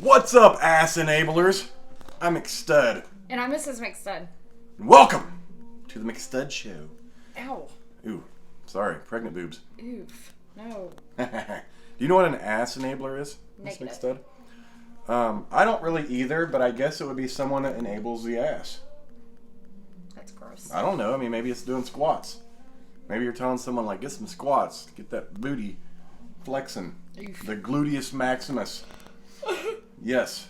What's up, ass enablers? I'm McStud. And I'm Mrs. McStud. Welcome to the McStud Show. Ow. Ooh, sorry, pregnant boobs. Oof. No. Do you know what an ass enabler is, Miss McStud? I don't really either, but I guess it would be someone that enables the ass. That's gross. I don't know. I mean, maybe it's doing squats. Maybe you're telling someone, like, get some squats. Get that booty flexing. Oof. The gluteus maximus. Yes.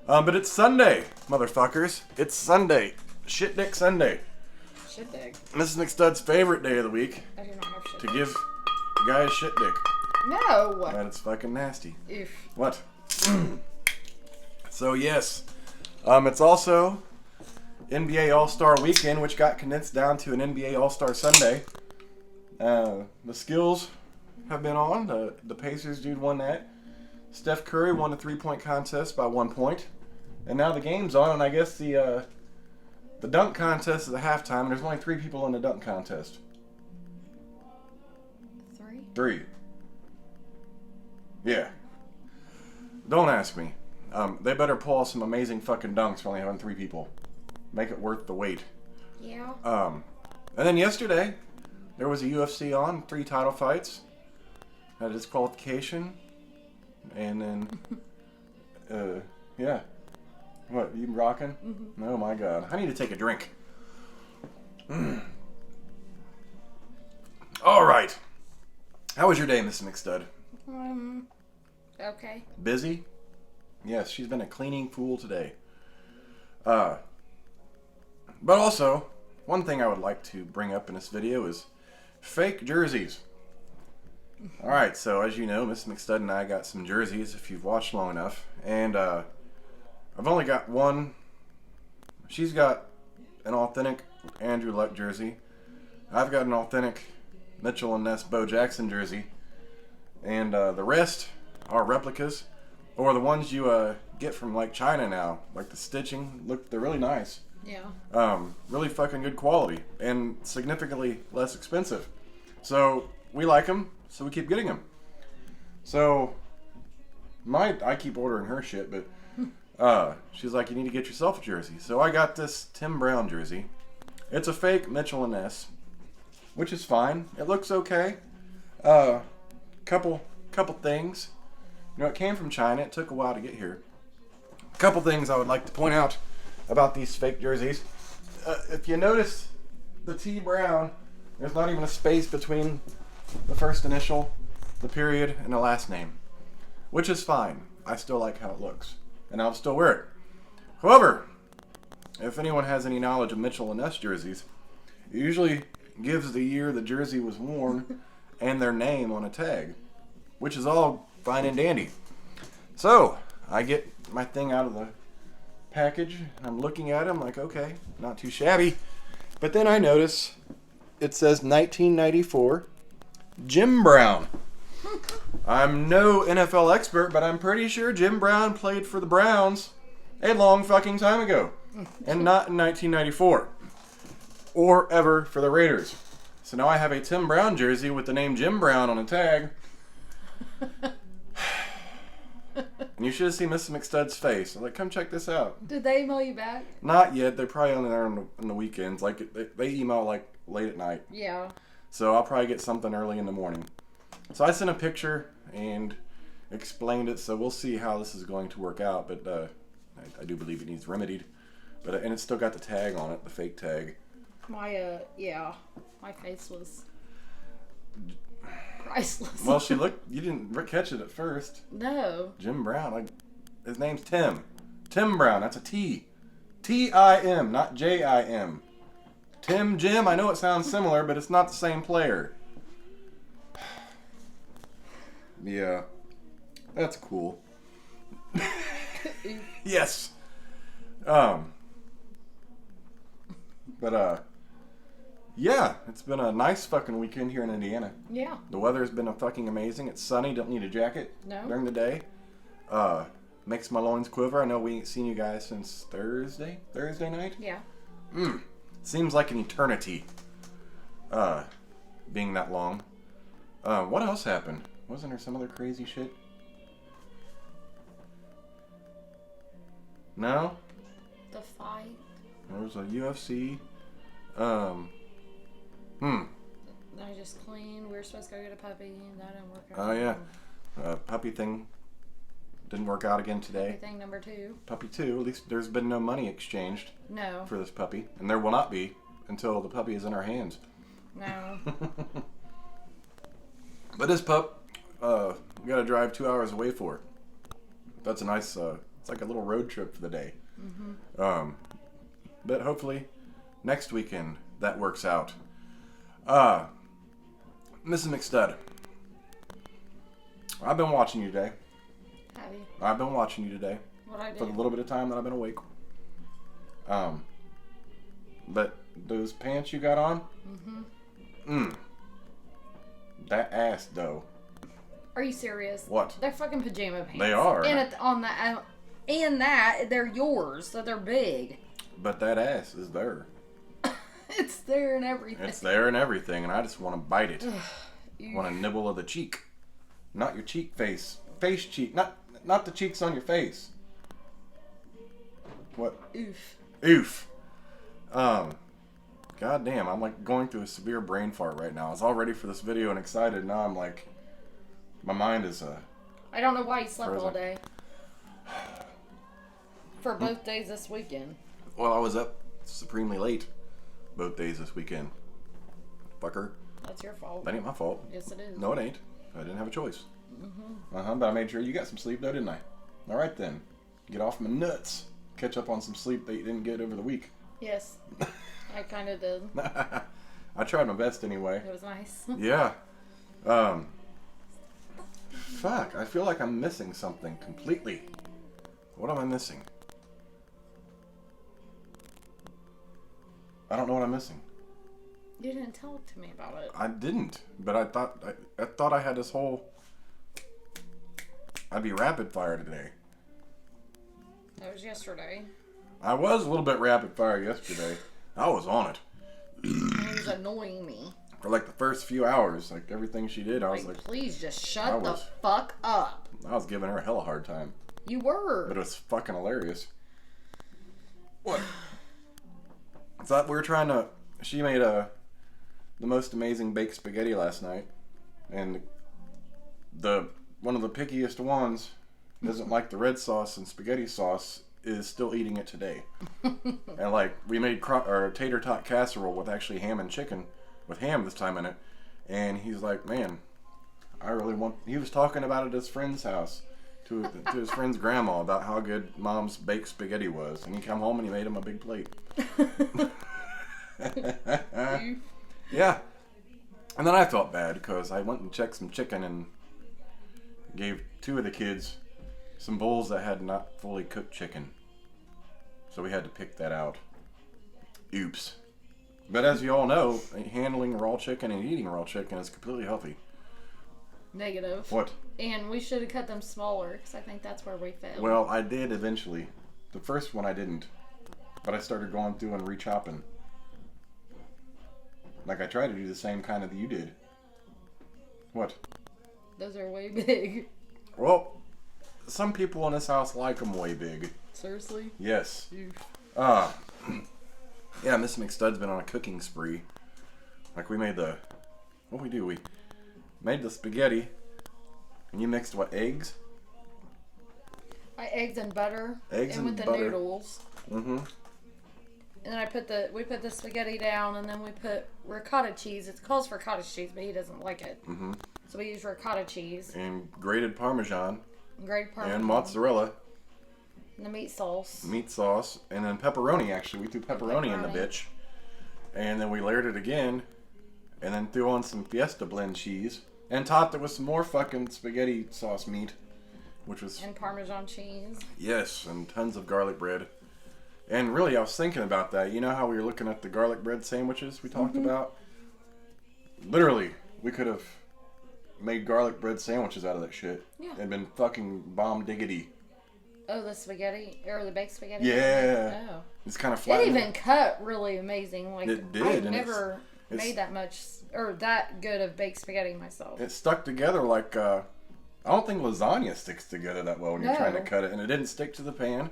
But it's Sunday, motherfuckers. It's Sunday. Shit Dick Sunday. Shit dick. This is McStud's favorite day of the week. I do not have shit To dick. give the guy a shit dick. No. And it's fucking nasty. Oof. What? So, yes. It's also NBA All-Star Weekend, which got condensed down to an NBA All-Star Sunday. The skills have been on. The Pacers dude won that. Steph Curry won the three-point contest by 1 point. And now the game's on, and I guess the dunk contest is at halftime, and there's only 3 people in the dunk contest. 3? 3. Yeah. Don't ask me. They better pull off some amazing fucking dunks for only having 3 people. Make it worth the wait. Yeah. And then yesterday, there was a UFC on, 3 title fights. Had a disqualification. And then, yeah. What, you rocking? Mm-hmm. Oh my god. I need to take a drink. Alright. How was your day, Miss McStud? Okay. Busy? Yes, she's been a cleaning fool today. But also, one thing I would like to bring up in this video is fake jerseys. Alright, so as you know, Miss McStud and I got some jerseys, if you've watched long enough. And I've only got one. She's got an authentic Andrew Luck jersey. I've got an authentic Mitchell and Ness Bo Jackson jersey. And the rest are replicas. Or the ones you get from like China now. Like the stitching, they're really nice. Yeah. Really fucking good quality. And significantly less expensive. So we like them. So we keep getting them. So I keep ordering her shit, but she's like, you need to get yourself a jersey. So I got this Tim Brown jersey. It's a fake Mitchell and Ness, which is fine. It looks okay. Couple things. You know, it came from China. It took a while to get here. A couple things I would like to point out about these fake jerseys. If you notice the T Brown, there's not even a space between the first initial, the period, and the last name. Which is fine. I still like how it looks. And I'll still wear it. However, if anyone has any knowledge of Mitchell and Ness jerseys, it usually gives the year the jersey was worn and their name on a tag. Which is all fine and dandy. So, I get my thing out of the package. I'm looking at it. I'm like, okay, not too shabby. But then I notice it says 1994. Jim Brown. I'm no NFL expert, but I'm pretty sure Jim Brown played for the Browns a long fucking time ago. And not in 1994. Or ever for the Raiders. So now I have a Tim Brown jersey with the name Jim Brown on a tag. And you should have seen Mrs. McStud's face. I'm like, come check this out. Did they email you back? Not yet. They're probably only there on the weekends. Like, they email like late at night. Yeah. So I'll probably get something early in the morning. So I sent a picture and explained it. So we'll see how this is going to work out. But I do believe it needs remedied. And it's still got the tag on it, the fake tag. My face was priceless. Well, you didn't catch it at first. No. Jim Brown. His name's Tim. Tim Brown. That's a T. T-I-M, not J-I-M. Tim, Jim, I know it sounds similar, but it's not the same player. Yeah. That's cool. Yes. Yeah, it's been a nice fucking weekend here in Indiana. Yeah. The weather's been fucking amazing. It's sunny, don't need a jacket during the day. Makes my loins quiver. I know we ain't seen you guys since Thursday night? Yeah. Seems like an eternity, being that long. What else happened? Wasn't there some other crazy shit? No? The fight. There was a UFC. I just cleaned. We were supposed to go get a puppy, and that didn't work out. Oh, yeah. Puppy thing didn't work out again today. Puppy thing number 2. Puppy 2. At least there's been no money exchanged. No. For this puppy. And there will not be until the puppy is in our hands. No. But this pup, we got to drive 2 hours away for it. That's a nice, it's like a little road trip for the day. Mm-hmm. But hopefully next weekend that works out. Mrs. McStud, I've been watching you today. Have you? I've been watching you today. What I do? For the little bit of time that I've been awake. But those pants you got on? Mm-hmm. That ass, though. Are you serious? What? They're fucking pajama pants. They are. And they're yours, so they're big. But that ass is there. It's there and everything. It's there and everything, and I just want to bite it. Want to nibble of the cheek. Not your cheek face. Face cheek. Not the cheeks on your face. What? Oof. God damn, I'm like going through a severe brain fart right now. I was all ready for this video and excited. Now I'm like, my mind is I don't know why you slept frozen. all day. For both days this weekend. Well, I was up supremely late both days this weekend. Fucker. That's your fault. That ain't my fault. Yes, it is. No, it ain't. I didn't have a choice. But I made sure you got some sleep though, didn't I? All right then. Get off my nuts. Catch up on some sleep that you didn't get over the week. Yes. I kind of did. I tried my best anyway. It was nice. Yeah. Fuck. I feel like I'm missing something completely. What am I missing? I don't know what I'm missing. You didn't tell to me about it. I didn't, but I thought I had this whole. I'd be rapid fire today. That was yesterday. I was a little bit rapid fire yesterday. I was on it. It was annoying me. For like the first few hours, like everything she did, I was like, please just shut the fuck up. I was giving her a hella hard time. You were. But it was fucking hilarious. What? So we were trying to. She made the most amazing baked spaghetti last night, and one of the pickiest ones doesn't like the red sauce and spaghetti sauce is still eating it today. And like we made tater tot casserole with actually ham and chicken, with ham this time in it, and he's like, man, I really want. He was talking about it at his friend's house. To his friend's grandma about how good Mom's baked spaghetti was, and he come home and he made him a big plate. Yeah, and then I felt bad because I went and checked some chicken and gave 2 of the kids some bowls that had not fully cooked chicken, so we had to pick that out. Oops. But as you all know, handling raw chicken and eating raw chicken is completely healthy. Negative. What? And we should have cut them smaller, because I think that's where we failed. Well, I did eventually. The first one I didn't. But I started going through and re-chopping. Like I tried to do the same kind of that you did. What? Those are way big. Well, some people in this house like them way big. Seriously? Yes. Oof. Yeah, Miss McStud's been on a cooking spree. Like we made what we do? We made the spaghetti, and you mixed what, eggs? Eggs and butter. Eggs and with the butter. Noodles. Mm-hmm. And then we put the spaghetti down, and then we put ricotta cheese. It calls for cottage cheese, but he doesn't like it. Mm-hmm. So we use ricotta cheese. And grated Parmesan. Grated Parmesan. And mozzarella. And the meat sauce. Meat sauce. And then pepperoni, actually. We threw pepperoni in the bitch. And then we layered it again. And then threw on some Fiesta blend cheese. And topped it with some more fucking spaghetti sauce meat. Which was... And Parmesan cheese. Yes, and tons of garlic bread. And really, I was thinking about that. You know how we were looking at the garlic bread sandwiches we talked about? Literally, we could have made garlic bread sandwiches out of that shit. Yeah. And been fucking bomb diggity. Oh, the spaghetti? Or the baked spaghetti? Yeah. Oh. It's kind of flat. It even cut really amazing. Like, It did, I've and never made that much, or that good of baked spaghetti myself. It stuck together like, I don't think lasagna sticks together that well when you're trying to cut it. And it didn't stick to the pan.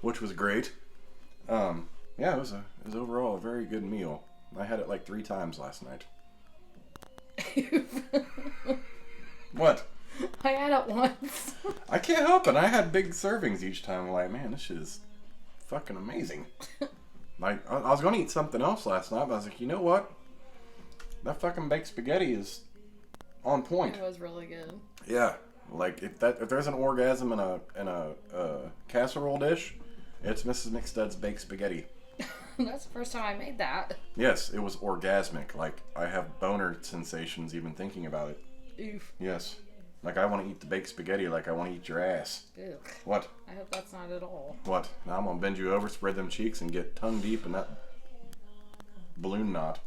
which was great. Yeah, it was overall a very good meal. I had it like 3 times last night. What? I had it once. I can't help it. I had big servings each time. I'm like, man, this shit is fucking amazing. Like, I was going to eat something else last night, but I was like, you know what? That fucking baked spaghetti is on point. It was really good. Yeah. Like, if there's an orgasm in a casserole dish, it's Mrs. McStud's baked spaghetti. That's the first time I made that. Yes, it was orgasmic. Like, I have boner sensations even thinking about it. Oof. Yes. Like, I want to eat the baked spaghetti like I want to eat your ass. Ew. What? I hope that's not at all. What? Now I'm going to bend you over, spread them cheeks, and get tongue deep in that balloon knot.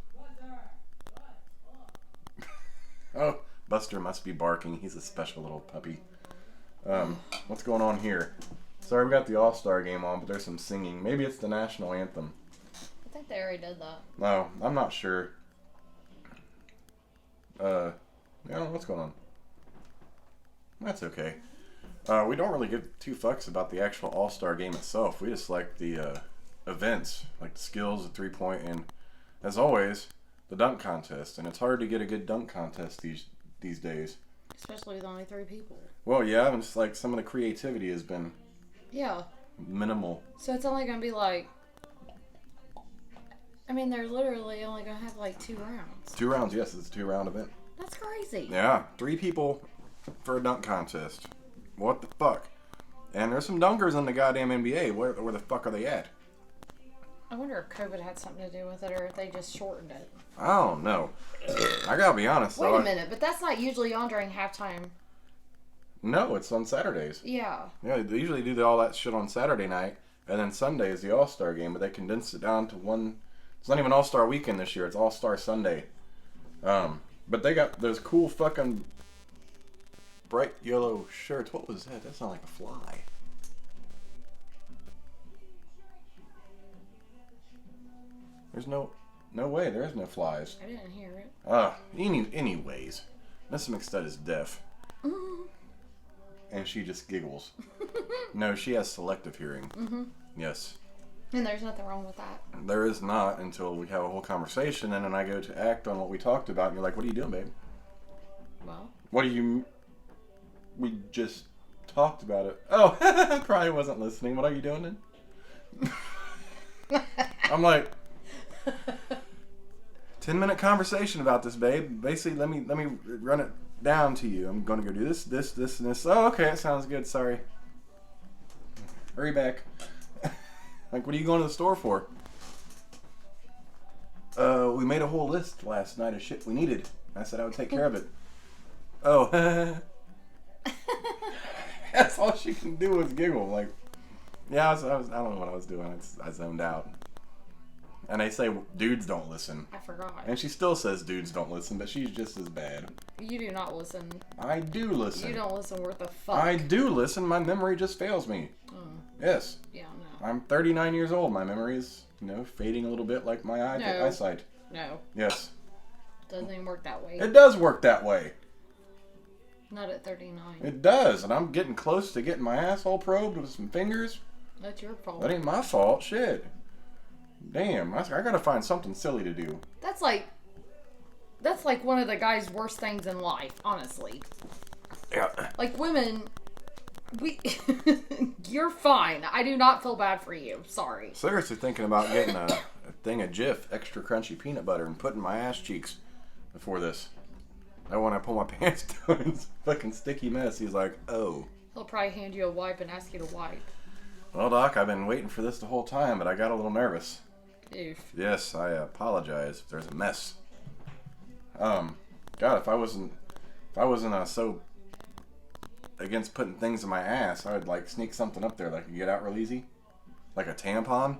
Oh, Buster must be barking. He's a special little puppy. What's going on here? Sorry, we got the All-Star game on, but there's some singing. Maybe it's the national anthem. I think they already did that. No, I'm not sure. I don't know what's going on. That's okay. We don't really give 2 fucks about the actual All-Star game itself. We just like the events, like the skills, the 3-point, and as always, the dunk contest. And it's hard to get a good dunk contest these days. Especially with only 3 people. Well, yeah, and it's like some of the creativity has been minimal. So it's only going to be like... I mean, they're literally only going to have like 2 rounds. 2 rounds, yes, it's a 2-round event. That's crazy. Yeah, 3 people for a dunk contest. What the fuck? And there's some dunkers in the goddamn NBA. Where the fuck are they at? I wonder if COVID had something to do with it or if they just shortened it. I don't know. I gotta be honest. Wait a minute, but that's not usually on during halftime. No, it's on Saturdays. Yeah. Yeah, they usually do all that shit on Saturday night, and then Sunday is the All-Star game, but they condensed it down to one. It's not even All-Star weekend this year. It's All-Star Sunday. But they got those cool fucking bright yellow shirts. What was that? That sounded like a fly. There's no way. There is no flies. I didn't hear it. Anyways, Miss McStud is deaf. And she just giggles. No, she has selective hearing. Mm-hmm. Yes. And there's nothing wrong with that. There is not until we have a whole conversation, and then I go to act on what we talked about, and you're like, what are you doing, babe? Well. What do you... We just talked about it. Oh, probably wasn't listening. What are you doing then? I'm like... 10-minute conversation about this, babe. Basically, let me run it down to you. I'm going to go do this, and this. Oh, okay, it sounds good. Sorry. Hurry back. Like, what are you going to the store for? We made a whole list last night of shit we needed. I said I would take care of it. Oh. That's all she can do is giggle. Like, yeah, I don't know what I was doing. I zoned out. And they say dudes don't listen. I forgot. And she still says dudes don't listen, but she's just as bad. You do not listen. I do listen. You don't listen worth a fuck. I do listen. My memory just fails me. Yes. Yeah, no. I'm 39 years old. My memory is, fading a little bit like my eyesight. No. Yes. Doesn't even work that way. It does work that way. Not at 39. It does, and I'm getting close to getting my asshole probed with some fingers. That's your fault. That ain't my fault. Shit. Damn, I gotta find something silly to do. That's like one of the guy's worst things in life, honestly. Yeah. Like, women, you're fine. I do not feel bad for you. Sorry. Seriously thinking about getting a thing of Jif extra crunchy peanut butter and putting my ass cheeks before this. I want to pull my pants down. It's a fucking sticky mess. He's like, oh. He'll probably hand you a wipe and ask you to wipe. Well, Doc, I've been waiting for this the whole time, but I got a little nervous. Oof. Yes, I apologize if there's a mess. God, if I wasn't so against putting things in my ass, I would like sneak something up there that I could get out real easy, like a tampon.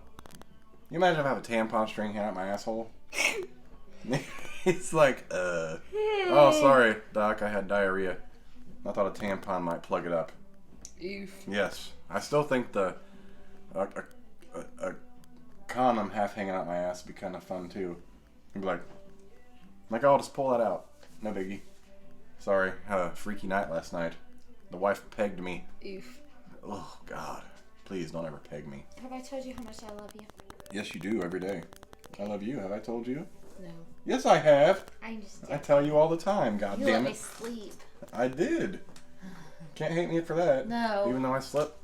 You imagine if I have a tampon string hanging out my asshole? It's like, oh, sorry, Doc, I had diarrhea. I thought a tampon might plug it up. Oof. Yes, I still think a condom half hanging out my ass would be kind of fun too. You'd be like, I'll just pull that out. No biggie. Sorry, had a freaky night last night. The wife pegged me. Oof. Oh, God. Please don't ever peg me. Have I told you how much I love you? Yes, you do every day. I love you. Have I told you? No. Yes, I have. I'm just. I tell you all the time. God You damn let it. me sleep. I did. Can't hate me for that. No. Even though I slept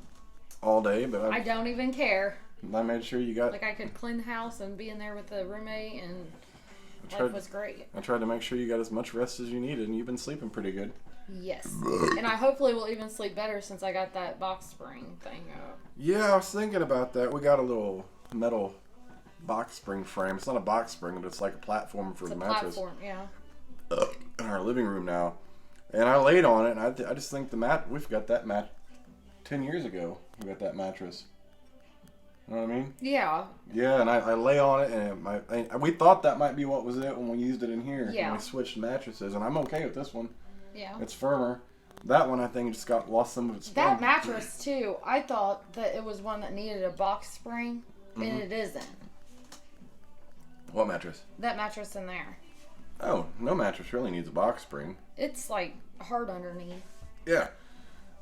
all day, but I don't even care. I made sure you got. Like I could clean the house and be in there with the roommate, and life was great. I tried to make sure you got as much rest as you needed, and you've been sleeping pretty good. Yes. And I hopefully will even sleep better since I got that box spring thing up. Yeah, I was thinking about that. We got a little metal box spring frame. It's not a box spring, but it's like a platform for the mattress. Platform, yeah. In our living room now. And I laid on it, and I just think we've got that 10 years ago. We got that mattress. You know what I mean? Yeah. Yeah, and I lay on it, and we thought that might be what was it when we used it in here. Yeah. And we switched mattresses, and I'm okay with this one. Yeah. It's firmer. That one, I think, just lost some of its That spring. mattress, too, I thought that it was one that needed a box spring, and it isn't. What mattress? That mattress in there. Oh, no mattress really needs a box spring. It's, like, hard underneath. Yeah.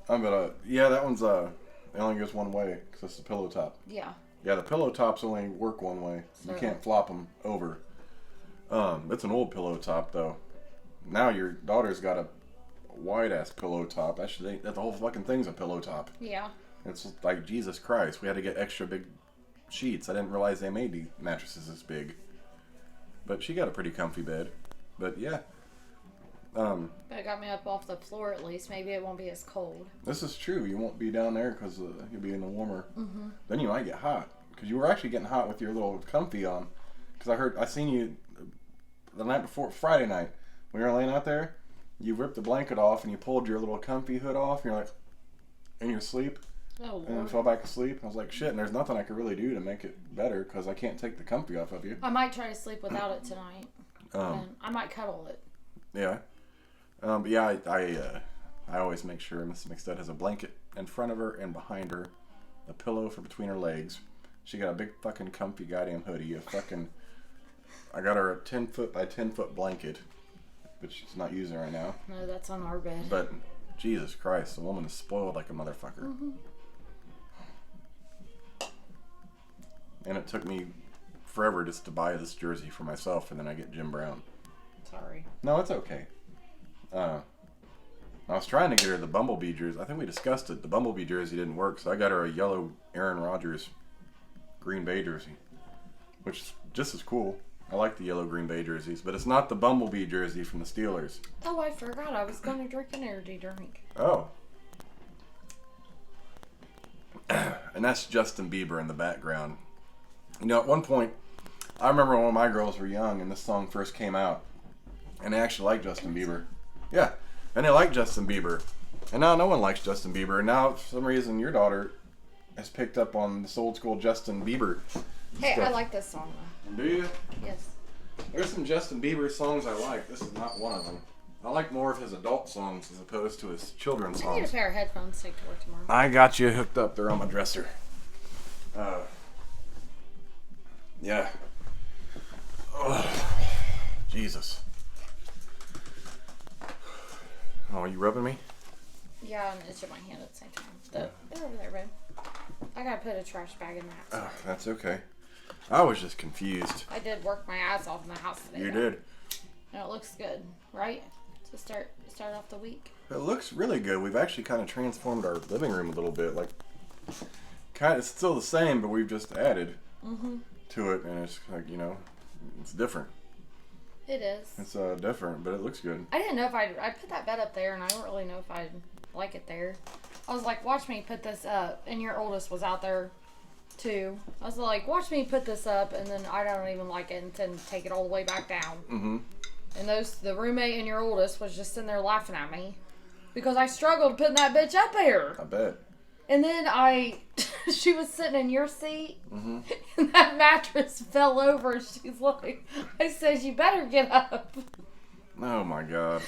That one's, it only goes one way, because it's the pillow top. Yeah. Yeah, the pillow tops only work one way. You can't flop them over. It's an old pillow top, though. Now your daughter's got a wide-ass pillow top. That the whole fucking thing's a pillow top. Yeah. It's like, Jesus Christ. We had to get extra big sheets. I didn't realize they made the mattresses this big. But she got a pretty comfy bed. But, yeah. But it got me up off the floor at least. Maybe it won't be as cold. This is true. You won't be down there because you'll be in the warmer. Mm-hmm. Then you might get hot. Because you were actually getting hot with your little comfy on. Because I seen you the night before, Friday night, when you were laying out there. You ripped the blanket off and you pulled your little comfy hood off. And you're like, in your sleep. Oh, Lord. And then fell back asleep. I was like, shit, and there's nothing I could really do to make it better because I can't take the comfy off of you. I might try to sleep without it tonight. And I might cuddle it. Yeah. But yeah, I always make sure Mrs. McStud has a blanket in front of her and behind her, a pillow for between her legs. She got a big fucking comfy goddamn hoodie. I got her a 10-foot by 10-foot blanket, but she's not using it right now. No, that's on our bed. But Jesus Christ, the woman is spoiled like a motherfucker. Mm-hmm. And it took me forever just to buy this jersey for myself, and then I get Jim Brown. Sorry. No, it's okay. I was trying to get her the Bumblebee jersey. I think we discussed it. The Bumblebee jersey didn't work, so I got her a yellow Aaron Rodgers Green Bay jersey, which is just as cool. I like the yellow Green Bay jerseys, but it's not the Bumblebee jersey from the Steelers. Oh, I forgot. I was going to drink an energy drink. Oh. And that's Justin Bieber in the background. You know, at one point, I remember when my girls were young and this song first came out, and they actually liked Justin Bieber. Yeah, and they liked Justin Bieber. And now no one likes Justin Bieber. And now, for some reason, your daughter has picked up on this old school Justin Bieber Hey, stuff. I like this song though. Do you? Yes. There's some Justin Bieber songs I like. This is not one of them. I like more of his adult songs as opposed to his children's I need a songs. pair of headphones to take to work tomorrow. I got you hooked up. They're on my dresser. Yeah. Oh, Jesus. Oh, are you rubbing me? Yeah, and it's in my hand at the same time. They're over there, babe. I gotta put a trash bag in that. Oh, that's okay. I was just confused. I did work my ass off in the house today. You though. did. And it looks good, right? To start off the week. It looks really good. We've actually kind of transformed our living room a little bit. It's still the same, but we've just added to it, and it's like, it's different. It is. It's different, but it looks good. I didn't know if I put that bed up there, and I don't really know if I'd like it there. I was like, watch me put this up, and your oldest was out there too. I was like, watch me put this up, and then I don't even like it, and then take it all the way back down. Mm-hmm. And the roommate and your oldest was just sitting there laughing at me because I struggled putting that bitch up there. I bet. And then she was sitting in your seat, Mm-hmm. and that mattress fell over. She's like, I said, you better get up. Oh my God.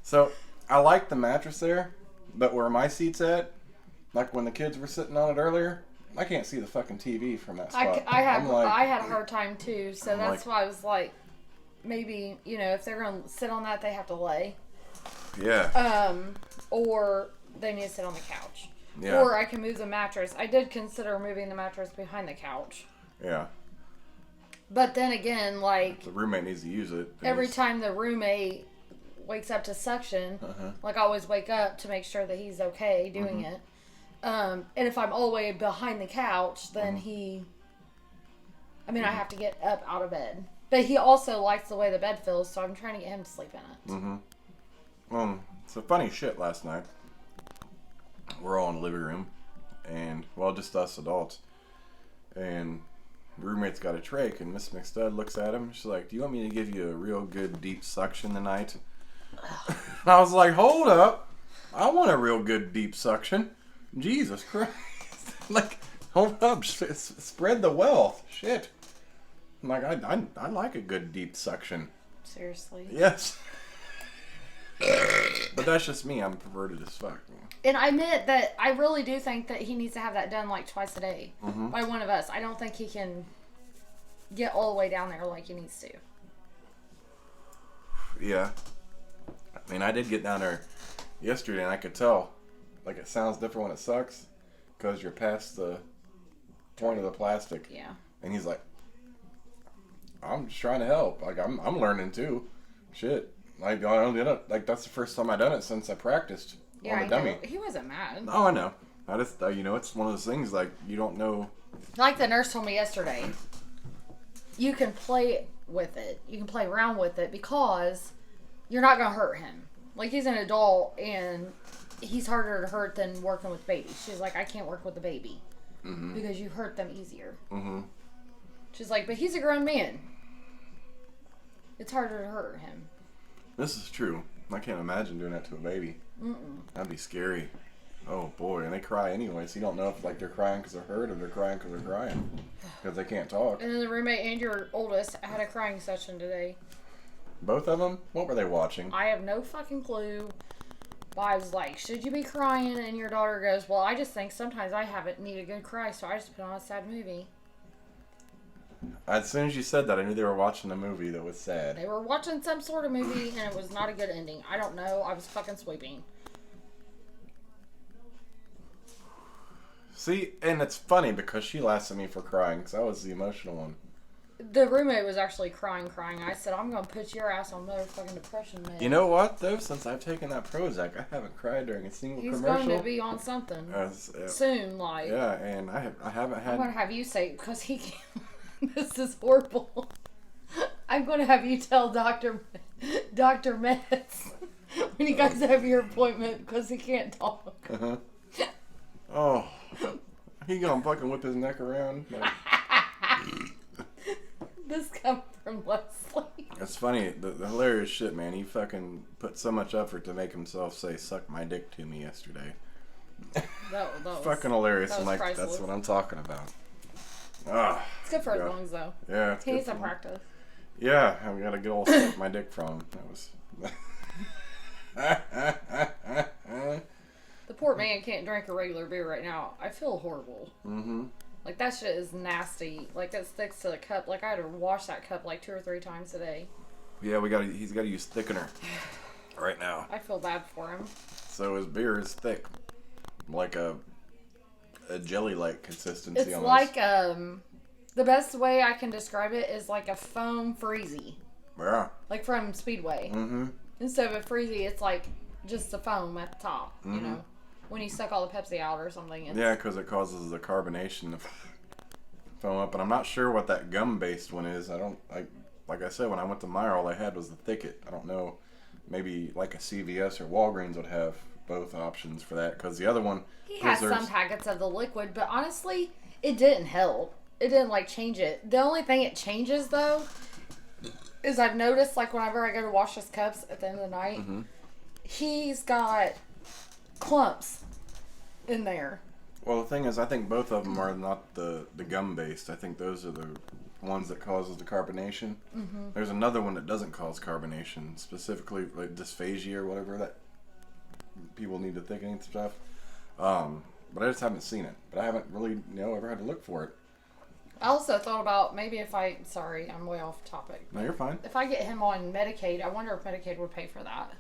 So I like the mattress there, but where my seat's at, like when the kids were sitting on it earlier, I can't see the fucking TV from that spot. I had a hard time too, so that's why I was like, maybe, if they're gonna sit on that, they have to lay. Yeah. Or they need to sit on the couch. Yeah. Or I can move the mattress. I did consider moving the mattress behind the couch. Yeah. But then again, like... The roommate needs to use it. Every time the roommate wakes up to suction, like I always wake up to make sure that he's okay doing it. And if I'm all the way behind the couch, then I have to get up out of bed. But he also likes the way the bed feels, so I'm trying to get him to sleep in it. It's a funny shit last night. We're all in the living room, and, well, just us adults. And the roommate's got a trach, and Miss McStud looks at him. She's like, "Do you want me to give you a real good deep suction tonight?" And I was like, "Hold up. I want a real good deep suction. Jesus Christ." Like, hold up. Spread the wealth. Shit. I'm like, I like a good deep suction. Seriously. Yes. But that's just me. I'm perverted as fuck. And I admit that I really do think that he needs to have that done like twice a day by one of us. I don't think he can get all the way down there like he needs to. Yeah. I mean, I did get down there yesterday, and I could tell, like, it sounds different when it sucks because you're past the point of the plastic. Yeah. And he's like, "I'm just trying to help. Like, I'm learning too. Shit. Like, I don't did it. Like, that's the first time I done it since I practiced on the dummy." He wasn't mad. Oh, I know. I just, it's one of those things, like, you don't know. Like the nurse told me yesterday, you can play with it. You can play around with it because you're not going to hurt him. Like, he's an adult, and he's harder to hurt than working with babies. She's like, "I can't work with a baby because you hurt them easier." She's like, "But he's a grown man. It's harder to hurt him." This is true. I can't imagine doing that to a baby. That'd be scary. Oh, boy. And they cry anyway, so you don't know if, like, they're crying because they're hurt or they're crying because they're crying. Because they can't talk. And then the roommate and your oldest had a crying session today. Both of them? What were they watching? I have no fucking clue. But I was like, "Should you be crying?" And your daughter goes, "Well, I just think sometimes I need a good cry, so I just put on a sad movie." As soon as you said that, I knew they were watching a movie that was sad. They were watching some sort of movie, and it was not a good ending. I don't know. I was fucking sleeping. See, and it's funny because she laughed at me for crying because I was the emotional one. The roommate was actually crying. I said, "I'm going to put your ass on motherfucking depression, man." You know what, though? Since I've taken that Prozac, I haven't cried during a single commercial. He's going to be on something soon, like. Yeah, and I haven't had... I'm going to have you say, because he can't... This is horrible. I'm going to have you tell Dr. Metz when you guys have your appointment because he can't talk. Oh, he gonna fucking whip his neck around. Like... This comes from Leslie. It's funny, the hilarious shit, man. He fucking put so much effort to make himself say "suck my dick" to me yesterday. That was fucking hilarious. That was I'm like, priceless. That's what I'm talking about. Ah, it's good for his lungs, though. Yeah, it's he good needs to practice. Yeah, I got a good old suck my dick from him. That was. The poor man can't drink a regular beer right now. I feel horrible. Like, that shit is nasty. Like, it sticks to the cup. Like, I had to wash that cup like 2 or 3 times a day. Yeah, he's got to use thickener right now. I feel bad for him. So his beer is thick. Like a jelly-like consistency. It's almost. like, the best way I can describe it is like a foam freezy. Yeah. Like from Speedway. Instead of a freezy, it's like just the foam at the top, you know? When you suck all the Pepsi out or something. Yeah, because it causes the carbonation to foam up. And I'm not sure what that gum-based one is. Like I said, when I went to Meijer, all I had was the thicket. I don't know. Maybe like a CVS or Walgreens would have both options for that. Because the other one... He has some packets of the liquid, but honestly, it didn't help. It didn't, like, change it. The only thing it changes, though, is I've noticed, like, whenever I go to wash his cups at the end of the night, he's got clumps in there. Well, the thing is, I think both of them are not the gum-based. I think those are the ones that causes the carbonation. There's another one that doesn't cause carbonation, specifically, like, dysphagia or whatever that people need to thickening stuff. But I just haven't seen it. But I haven't really, ever had to look for it. I also thought about maybe sorry, I'm way off topic. No, you're fine. If I get him on Medicaid, I wonder if Medicaid would pay for that.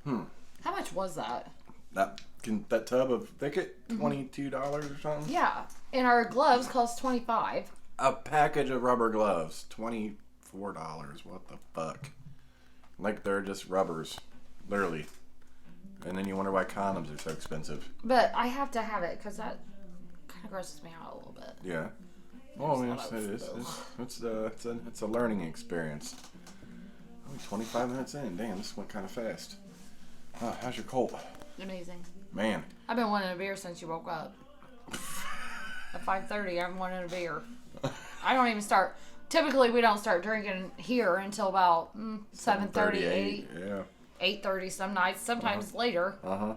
How much was that? that tub of thicket, $22 or something. Yeah, and our gloves cost $25. A package of rubber gloves, $24. What the fuck? Like they're just rubbers, literally. And then you wonder why condoms are so expensive. But I have to have it because that kind of grosses me out a little bit. Yeah. Well, I mean, it's a learning experience. Only 25 minutes in. Damn, this went kind of fast. How's your cold? Amazing. Man. I've been wanting a beer since you woke up. At 5:30, I'm wanting a beer. I don't even start. Typically, we don't start drinking here until about 7:30, 8. Yeah. 8:30 some nights, sometimes later. Uh-huh.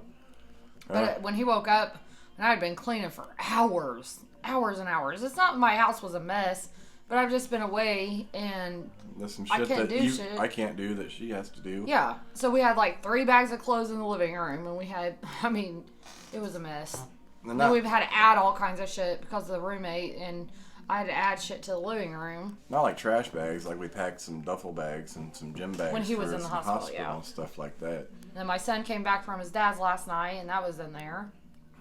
When he woke up, and I'd been cleaning for hours and hours. It's not my house was a mess, but I've just been away and There's some I shit can't that do shit. I can't do that she has to do. Yeah. So we had like 3 bags of clothes in the living room, and we had, I mean, it was a mess. And Then we've had to add all kinds of shit because of the roommate, and I had to add shit to the living room. Not like trash bags, like we packed some duffel bags and some gym bags When he was for in the some hospital, yeah. and stuff like that. And then my son came back from his dad's last night, and that was in there.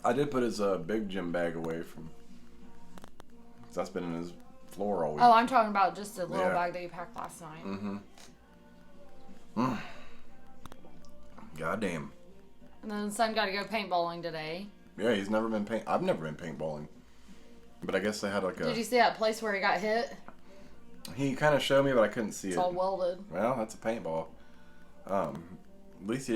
I did put his big gym bag away from. Cause that's been in his floor all week. Oh, I'm talking about just a little Yeah. bag that you packed last night. Goddamn. And then the son got to go paintballing today. Yeah, he's never been I've never been paintballing. But I guess they had like a. Did you see that place where he got hit? He kind of showed me, but I couldn't see It's it. all welded. Well, that's a paintball. At least he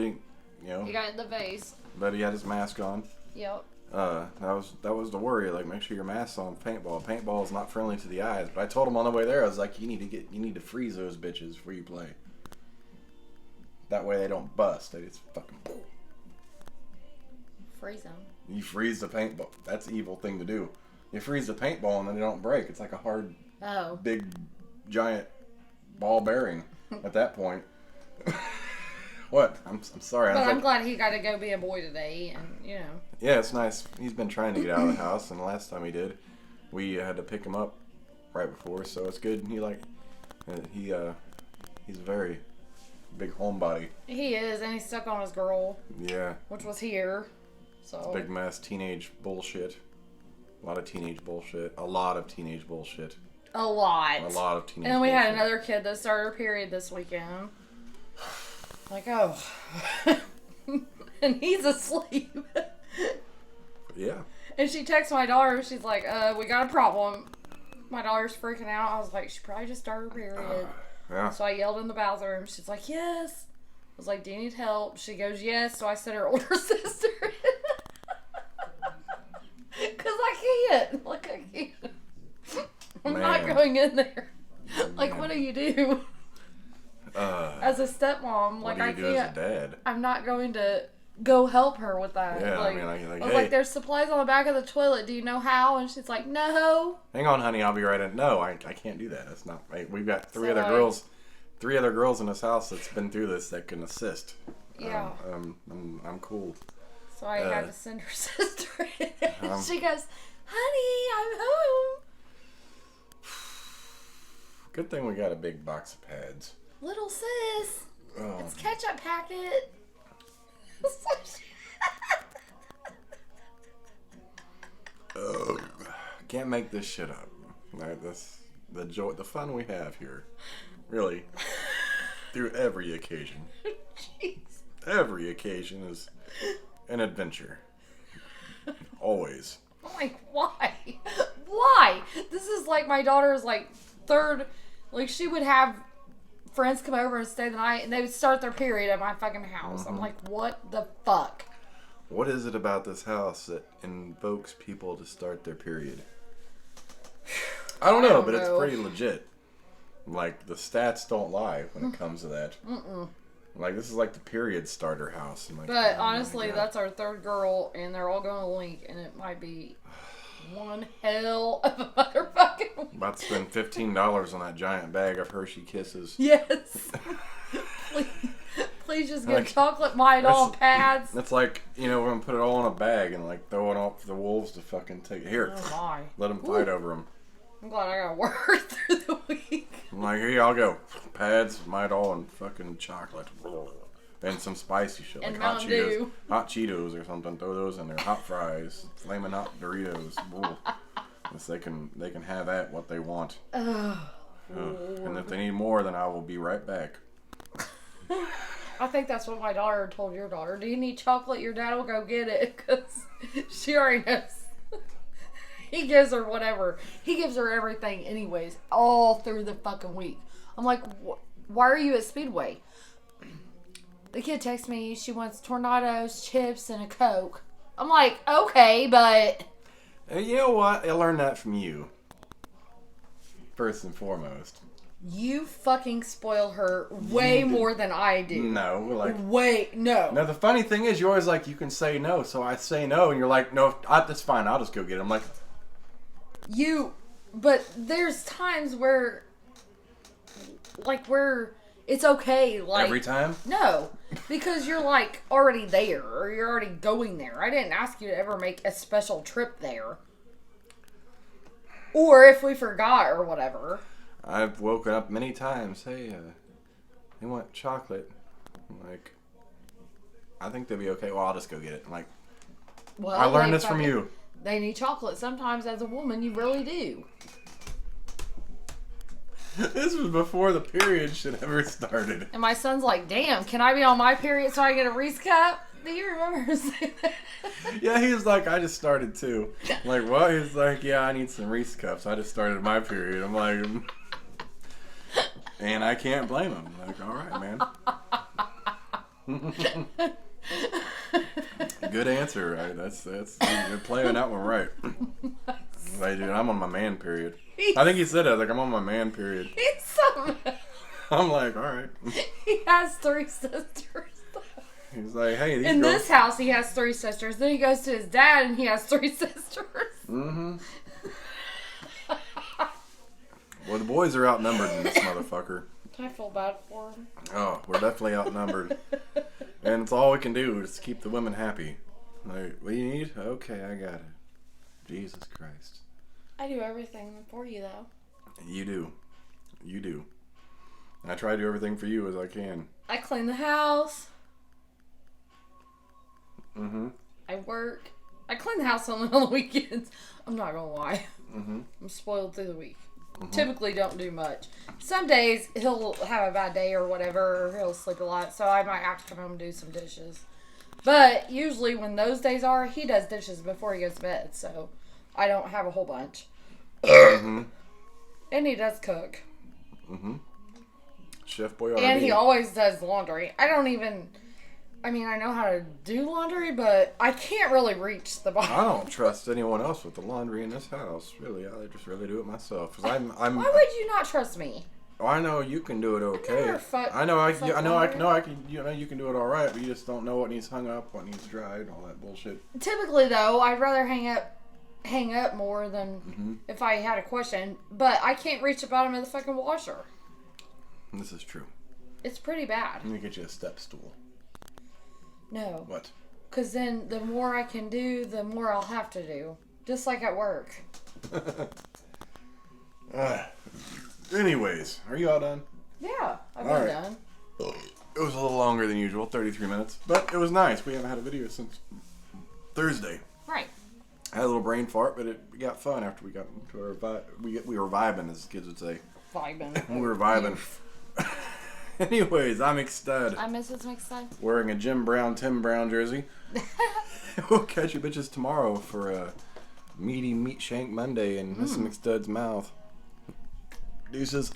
didn't, He got it in the vase. but he had his mask on. Yep. That was the worry. Like, make sure your mask's on paintball. Paintball is not friendly to the eyes. But I told him on the way there, I was like, you need to freeze those bitches before you play. That way they don't bust. They just fucking. Freeze them. You freeze the paintball. That's an evil thing to do. You freeze the paintball and then they don't break. It's like a hard, big, giant ball bearing at that point. What? I'm sorry. But I'm like, glad he got to go be a boy today, and yeah, it's nice. He's been trying to get out of the house, and the last time he did, we had to pick him up right before, so it's good. He's a very big homebody. He is, and he's stuck on his girl. Yeah. Which was here. So. Big mess, teenage bullshit. A lot of teenage bullshit. A lot of teenage bullshit. A lot. A lot of teenage And then we bullshit. had another kid that started her period this weekend. Like, oh. And he's asleep. Yeah. And she texts my daughter. She's like, we got a problem. My daughter's freaking out. I was like, she probably just started her period. Yeah. So I yelled in the bathroom. She's like, yes. I was like, do you need help? She goes, yes. So I sent her older sister in. Because I can't. Like, I can't. I'm not going in there. Like, what do you do? As a stepmom, like, I what do you do can't. as a dad? I'm not going to go help her with that. Yeah, like, I mean, like, I was hey, like, there's supplies on the back of the toilet. Do you know how? And she's like, no. hang on, honey, I'll be right in. No, I can't do that. That's not right. We've got three So, other like- girls in this house that's been through this that can assist. Yeah. I'm cool. So I had to send her sister in. Um, She goes, honey, I'm home. Good thing we got a big box of pads. Little sis, Oh, it's ketchup packet. can't make this shit up. Like, the fun we have here, really, through every occasion. Jeez. Every occasion is an adventure. Always. I'm like, why? Why? This is like my daughter's like third, like she would have friends come over and stay the night and they would start their period at my fucking house. I'm like, what the fuck? What is it about this house that invokes people to start their period? I don't know, but it's pretty legit. Like, the stats don't lie when it comes to that. Like, this is like the period starter house. I'm like, But oh my honestly, God. that's our third girl and they're all going to Link and it might be one hell of a motherfucking week. About to spend $15 on that giant bag of Hershey Kisses. Yes. Please just get Like, chocolate Midol pads. That's like, we're going to put it all in a bag and, like, throw it off for the wolves to fucking take it. Here, Oh my. let them fight over them. I'm glad I gotta work through the week. I'm like, here y'all go. Pads, Midol, and fucking chocolate. And some spicy shit And like hot Mountain Cheetos. Dew. Hot Cheetos or something. Throw those in there. Hot fries. Flamin' hot Doritos. Ooh. Yes, they can have at what they want. And if they need more, then I will be right back. I think that's what my daughter told your daughter. Do you need chocolate? Your dad will go get it. Because she already knows. He gives her whatever. He gives her everything anyways. All through the fucking week. I'm like, why are you at Speedway? The kid texts me. She wants tornadoes, chips, and a Coke. I'm like, okay, but... You know what? I learned that from you. First and foremost. You fucking spoil her way more than I do. No, like... No. Now, the funny thing is, you're always like, you can say no. So I say no, and you're like, no, that's fine. I'll just go get it. I'm like... But there's times where... Like, where it's okay. Like, every time? No. Because you're, like, already there. Or you're already going there. I didn't ask you to ever make a special trip there. Or if we forgot or whatever. I've woken up many times. Hey, they want chocolate. I'm like, I think they'll be okay. Well, I'll just go get it. I'm like, Well, I learned this from you. They need chocolate. Sometimes as a woman, you really do. This was before the period should ever started. And my son's like, damn, can I be on my period so I get a Reese cup? Do you remember saying that? Yeah, he was like, I just started too. I'm like, what? He's like, yeah, I need some Reese cups. I just started my period. I'm like, and I can't blame him. I'm like, all right, man. Good answer. Right? That's you're playing that one right. Like, dude, I'm on my man period. I think he said that. Like, I'm on my man period. He's so I'm like, all right. He has 3 sisters. He's like, hey, these in girls... this house, he has 3 sisters. Then he goes to his dad, and he has 3 sisters. Mm-hmm. Well, the boys are outnumbered in this motherfucker. I feel bad for him. Oh, we're definitely outnumbered. And it's all we can do is keep the women happy. Like, what do you need? Okay, I got it. Jesus Christ. I do everything for you, though. You do. You do. And I try to do everything for you as I can. I clean the house. Mm-hmm. I work. I clean the house only on the weekends. I'm not gonna lie. Mm-hmm. I'm spoiled through the week. Mm-hmm. Typically don't do much. Some days he'll have a bad day or whatever, or he'll sleep a lot, so I might have to come home and do some dishes. But usually when those days are, he does dishes before he goes to bed, so I don't have a whole bunch. Mm-hmm. And he does cook. Mm-hmm. Chef Boyardee. And he always does laundry. I know how to do laundry, but I can't really reach the bottom. I don't trust anyone else with the laundry in this house. Really, I just really do it myself. 'Cause I'm. Why would you not trust me? I know you can do it okay. You can do it all right, but you just don't know what needs hung up, what needs dried, all that bullshit. Typically, though, I'd rather hang up more than if I had a question. But I can't reach the bottom of the fucking washer. This is true. It's pretty bad. Let me get you a step stool. No. What? Because then the more I can do, the more I'll have to do. Just like at work. Anyways, are you all done? Yeah, I've been done. It was a little longer than usual, 33 minutes. But it was nice. We haven't had a video since Thursday. Right. I had a little brain fart, but it got fun after we got into our vibe. We were vibing, as the kids would say. Vibing. We were vibing. Anyways, I'm McStud. I'm Mrs. McStud. Wearing a Tim Brown jersey. We'll catch you bitches tomorrow for a meaty meat shank Monday in Mrs. McStud's mouth. Deuces.